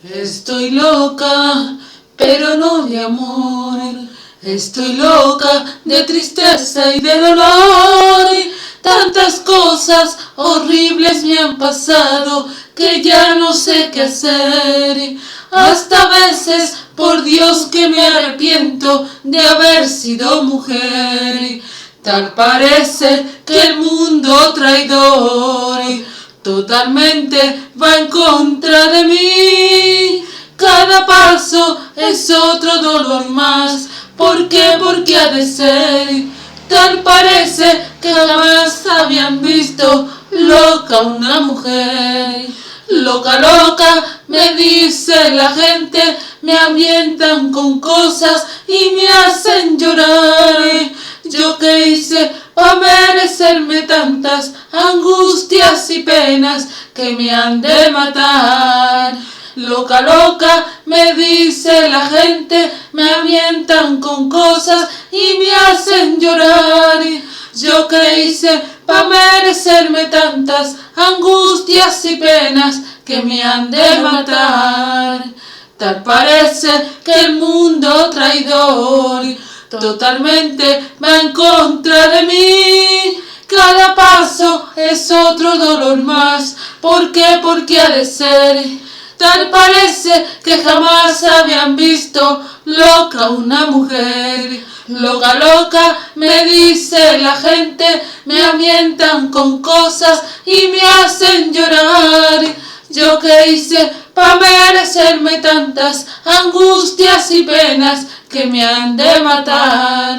Estoy loca, pero no de amor. Estoy loca de tristeza y de dolor. Tantas cosas horribles me han pasado que ya no sé qué hacer. Hasta veces, por Dios, que me arrepiento de haber sido mujer. Tal parece que el mundo traidor totalmente va en contra de mí. Cada paso es otro dolor más. ¿Por qué? Porque ha de ser. Tal parece que jamás habían visto loca una mujer. Loca, loca, me dice la gente, me avientan con cosas y me hacen llorar. ¿Yo qué hice para merecerme tantas angustias y penas que me han de matar? Loca, loca, me dice la gente, me avientan con cosas y me hacen llorar. ¿Yo qué hice para merecerme tantas angustias y penas que me han de matar? Tal parece que el mundo traidor totalmente va en contra de mí. Cada paso es otro dolor más. ¿Por qué? Porque ha de ser. Tal parece que jamás habían visto loca una mujer. Loca, loca, me dice la gente, me avientan con cosas y me hacen llorar. ¿Yo qué hice para merecerme tantas angustias y penas que me han de matar?